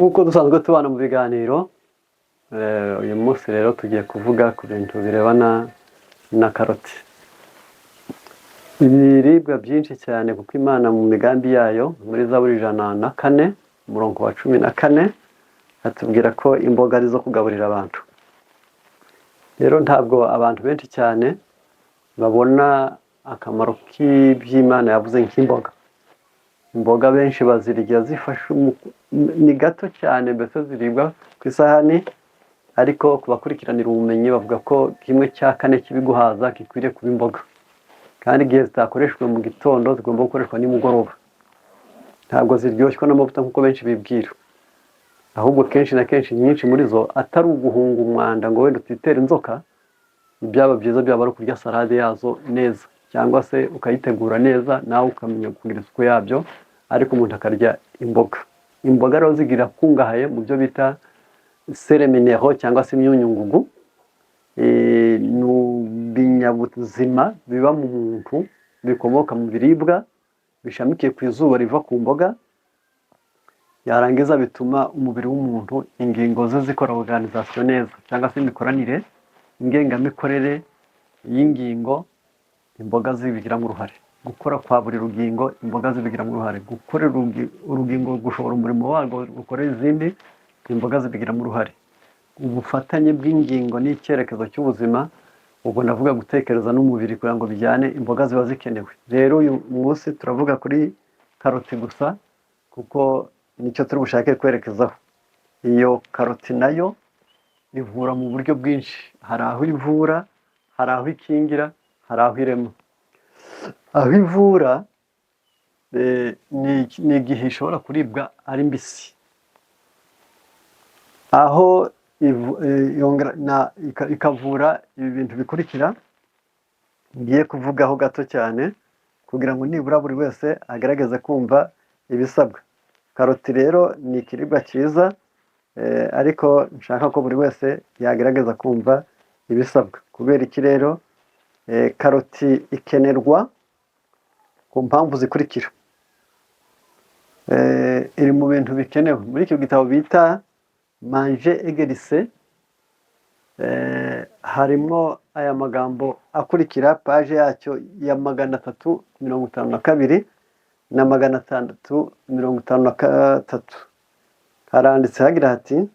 nk'uko dusanzwe tubana mu biganiro uyu munsi rero tugiye kuvuga ku bintu birebana na karoti. Ibiribwa byinshi cyane kuko Imana mu migambi yayo muri Zaburi 104 umurongo wa 14 atubwira ko imboga ari zo kugaburira abantu. Rero ntabwo abantu benshi cyane babona akamaro k'iby'Imana yavuze nk'imboga. Imboga benshi bazirya zifasha ni gato cyane mbese ziribwa ku isahani, ariko kubakurikiranira ubumenyi bavuga ko 1/4 kibiguhaza gikwiriye kuba imboga, kandi igihe zitakoreshwa mu gitondo zigomba gukoreshwa nimugoroba. Ntabwo ziryoshywa n'amavuta nk'uko benshi bibwira, ahubwo kenshi na kenshi nyinshi muri zo atari uguhunga umwanda ngo wenda utitere inzoka. Ibyaba byiza byaba ari kurya salade yazo neza, cyangwa se ukayitegura neza nawe ukamenya kugira isuku yabyo, ariko umuntu akarya imboga. Imboga rero zigira kungahaye mu byo bita sere minero cyangwa se imyunyungugu, n'ibinyabuzima biba mu muntu bikomoka mu biribwa bishamikiye ku izuba riva ku mboga, yarangiza bituma umubiri w'umuntu ingingo ze zikora organisation neza, cyangwa se imikoranire ingengamikorere y'ingingo imboga zibigiramo uruhare. Gukora kwa buri rugingo imboga zibigiramo uruhare. Gukorera urugingo gushobora umurimo warwo gukorera izindi imboga zibigiramo uruhare. Ubufatanye bw'ingingo n'icyerekezo cy'ubuzima, ubwo ndavuga gutekereza n'umubiri kugira ngo bijyane, imboga ziba zikenewe. Rero uyu munsi turavuga kuri karoti gusa kuko nicyo turi bushake kwerekezaho. Iyo karoti nayo ivura mu buryo bwinshi, hari aho ivura, hari aho ikingira, hari aho irema. Aho ivura ni igihe ishobora kuribwa ari mbisi, aho ikavura ibi bintu bikurikira ngiye kuvugaho gato cyane kugira ngo nibura buri wese agerageze kumva ibisabwa. Karoti rero ni ikiribwa cyiza, ariko nshaka ko buri wese yagerageza kumva ibisabwa. Kubera iki rero? Karoti ikenerwa ku mpamvu zikurikira. Iri mu bintu bikenewe muri icyo gitabo bita manger éguerissé. Harimo aya magambo akurikira, page yacyo ya 352 na 653. Haranditse hagira hati: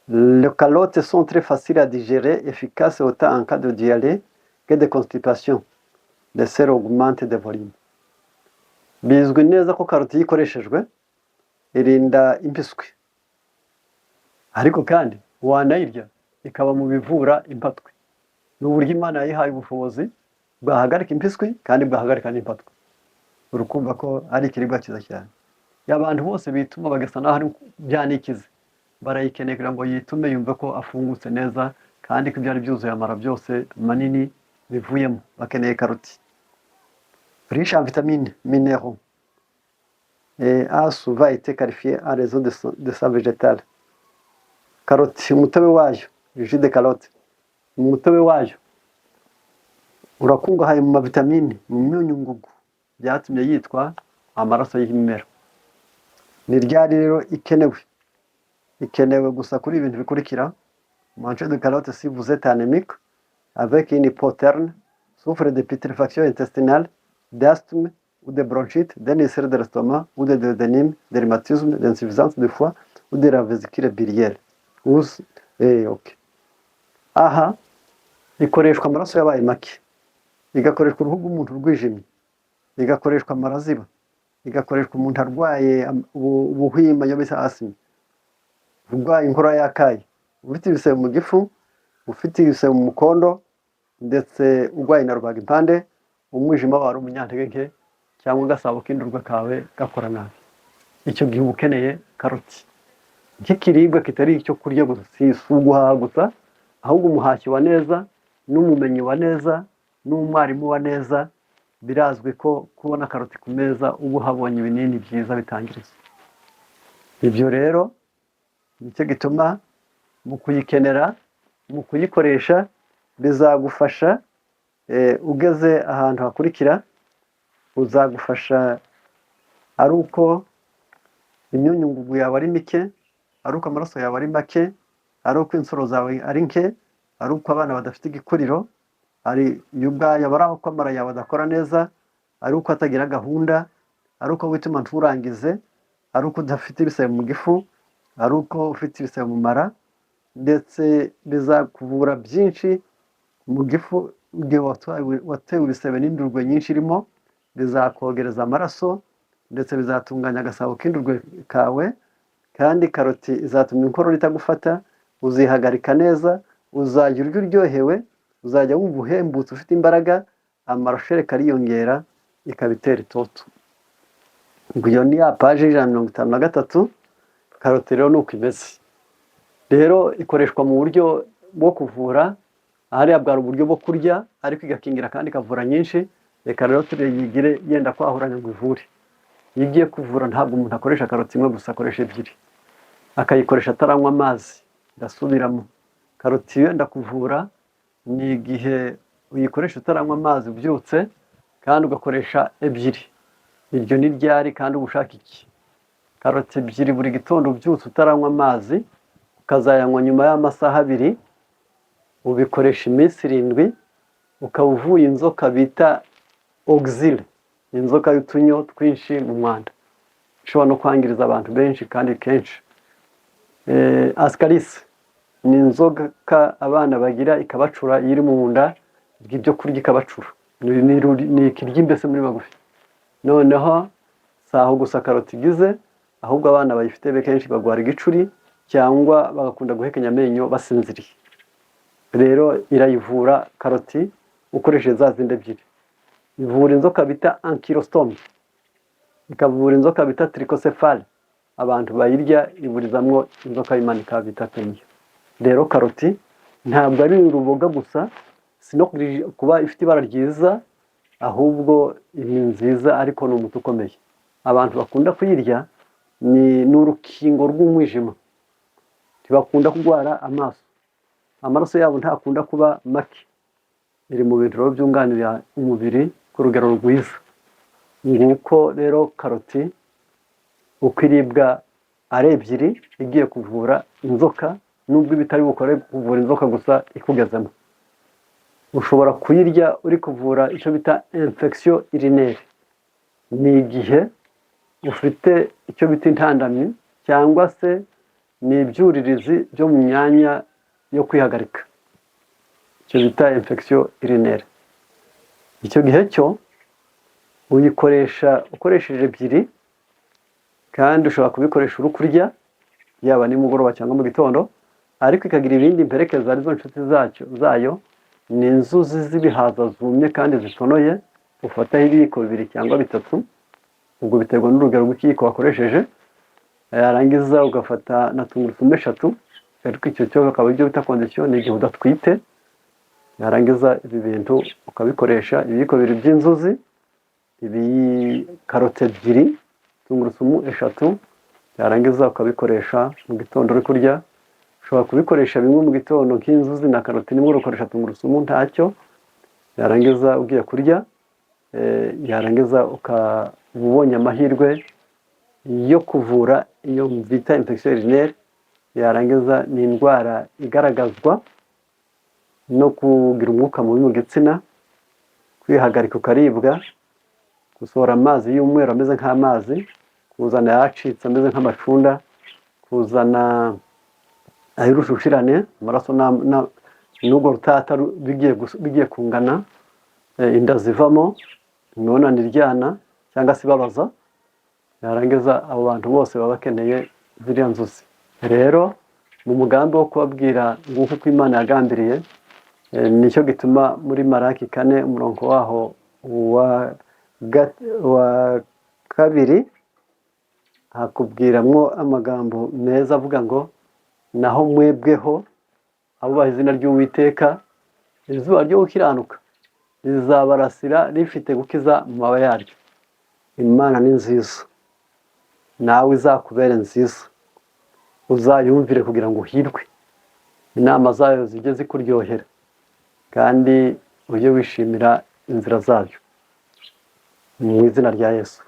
les carottes sont très faciles à digérer, efficaces autant en cas de diarrhée que de constipation. Les sels augmentent de volume. Bizwi neza ko karoti yikoreshejwe irinda impiswi, ariko kandi wanayirya ikaba mu bivura impatwe. Ni uburyo Imana yayihaye ubushobozi bwahagarika impiswi kandi bwahagarika n'impatwe. Urukumva ko ari ikiribwa cyiza cyane. Abantu bose bituma bagasa naho ari byanikize, barayikeneye kugira ngo yitume yumve ko afungutse neza, kandi ko ibyari byuzuye amara byose manini bivuyemo. Bakeneye karoti. Riche en vitamines, minéraux, et a souvent été qualifié en raison de sa végétale. Karoti, umutobe wayo, jus de carotte, umutobe wayo urakungahaye mu mavitamine, mu myunyungugu, byatumye yitwa amaraso y'ibimera. Ni ryari rero ikenewe gusa kuri ibintu bikurikira: manger de carotte si vous êtes anémique, avec une hypotherme, souffre de putréfaction intestinale, d'asthme ou de bronchite, d'un ulcère de l'estomac ou de duodénime, de rhumatisme, d'insuffisance de foie ou de la vésicule biliaire. Aha ikoreshwa amaraso yabaye make, igakoreshwa uruhu rw'umuntu rwijimye, igakoreshwa amaraziba, igakoreshwa umuntu arwaye ubuhwima yo bita asima, urwaye inkorora y'akayi, ufite ibisebe mu gifu, ufite ibisebe mu mukondo, ndetse urwaye na rubagimpande, umwijima wawe ari umunyantege nke, cyangwa agasabo k'indurwe kawe gakora nabi. Icyo gihe uba ukeneye karoti nk'ikiribwa kitari icyo kurya gusa, si uguhaha gusa, ahubwo umuhashyi wa neza n'umumenyi wa neza n'umwarimu wa neza. Birazwi ko kubona karoti ku meza uba uhabonye ibinini byiza bitangiriza. Ibyo rero nicyo gituma mu kuyikenera, mu kuyikoresha, bizagufasha ugeze ahantu hakurikira. Uzagufasha ari uko imyunyungugu yawe ari mike, ari uko amaraso yawe ari make, ari uko insoro zawe ari nke, ari uko abana badafite igikuriro, ari iyo ubwayo, ari uko amara yawe adakora neza, ari uko atagira gahunda, ari uko wituma nturangize, ari uko udafite ibisebe mu gifu, ari uko ufite ibisebe mu mara, ndetse bizakuvura byinshi mu gifu. Igihe watewe ibisebe n'indurwe nyinshi irimo, bizakogereza amaraso, ndetse bizatunganya agasabo k'indurwe kawe. Kandi karoti izatuma inkorora itagufata, uzihagarika neza, uzajya urya uryohewe, uzajya wumva uhembutse ufite imbaraga, amarushereka ariyongera, ikabitera itoto. Iyo ni ya paji 153. Karoti rero nuko imeze. Rero ikoreshwa mu buryo bwo kuvura, hariya bwari uburyo bwo kurya, ariko igakingira kandi ikavura nyinshi. Reka rero tureyigire yenda kwahuranya ngo ivure. Iyo igiye kuvura ntabwo umuntu akoresha karoti imwe gusa, akoresha ebyiri, akayikoresha ataranywa amazi. Ndasubiramo, karoti yenda kuvura ni igihe uyikoresha utaranywa amazi ubyutse, kandi ugakoresha ebyiri. Iryo ni ryari kandi uba ushaka iki? Karoti ebyiri buri gitondo ubyutse utaranywa amazi, ukazayanywa nyuma y'amasaha 2, ubikoresha iminsi 7, ukaba uvuye inzoka bita oxyle, inzoka y'utunyo twinshi mu mwanda, ishobora no kwangiriza abantu benshi kandi kenshi. Ascaris ni inzoka abana bagira ikabacura, iri mu nda, ibyo kurya ikabacura, ni ikirya mbese muri magufi. Noneho saho gusa karoti igize, ahubwo abana bayifite kenshi bagwara igicuri, cyangwa bagakunda guhekenya amenyo basinziriye. Rero irayivura karoti ukoresheje za zindi ebyiri. Ivura inzoka bita ankylostomia, ikavura inzoka bita trichocephale, abantu bayirya iburizamwo inzoka y'imanika bita penia. Rero karoti ntabwo ari uruboga gusa, sino kuba ifite ibara ryiza, ahubwo ni nziza, ariko ni umuti ukomeye. Abantu bakunda kuyirya ni urukingo rw'umwijima, ntibakunda kurwara amaso, amaraso yabo ntakunda kuba make. Iri mu bintu byunganira umubiri ku rugero rwiza. Nguko rero karoti uko iribwa ari ebyiri, igiye kuvura inzoka, nubwo bitari bukore kuvura inzoka gusa ikugezemo. Ushobora kuyirya uri kuvura icyo bita infection urinaire, ni igihe ufite icyo bita intandamyi, cyangwa se ni ibyuririzi byo mu myanya yo kwihagarika, icyo bita infection urinaire. Icyo gihe cyo uyikoresha ukoresheje ebyiri, kandi ushobora kubikoresha uri kurya, yaba nimugoroba cyangwa mu gitondo, ariko ikagira ibindi mperekeza arizo nshuti zayo. Ni inzuzi z'ibihaza zumye kandi zitonoye, ufataho ibiyiko 2 cyangwa 3, ubwo biterwa n'urugero rw'ikiyiko wakoresheje. Yarangiza ugafata na tungurusumu 3, ariko icyo cyo akaba ibyo bita condition, ni igihe udatwite. Yarangiza ibi bintu ukabikoresha ibiyiko 2 by'inzuzi, ibi karoti 2, tungurusumu 3, yarangiza ukabikoresha mu gitondo uri kurya. Ushobora kubikoresha bimwe mu gitondo nk'inzuzi na karoti, nimwe ukoresha tungurusumu ntacyo. Yarangiza ugiye kurya, yarangiza ukabonye amahirwe yo kuvura iyo bita infection urinaire. Yarangiza ni indwara igaragazwa no kugira umwuka mubi mu gitsina, kwihagarika ukaribwa, gusohora amazi y'umweru ameze nk'amazi, kuzana yacitse ameze nk'amacunda, kuzana ayirushushirane amaraso n'ubwo rutata bigiye kungana, inda zivamo, imibonano iryana cyangwa se ibabaza. Yarangiza abo bantu bose baba bakeneye ziriya nzuzi. Rero mu mugambi wo kubabwira nguko uko Imana yagambiriye, nicyo gituma muri Malaki 4 umurongo waho wa 2 hakubwiramwo amagambo meza avuga ngo, naho mwebweho abubaha izina ry'Uwiteka, izuba ryo gukiranuka rizabarasira rifite gukiza mu mababa yaryo. Imana ni nziza, nawe izakubere nziza, uzayumvire kugira ngo uhirwe, inama zayo zijye zikuryohera, kandi ujye wishimira inzira zayo. Mu izina rya Yesu,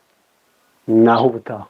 naho ubutaha.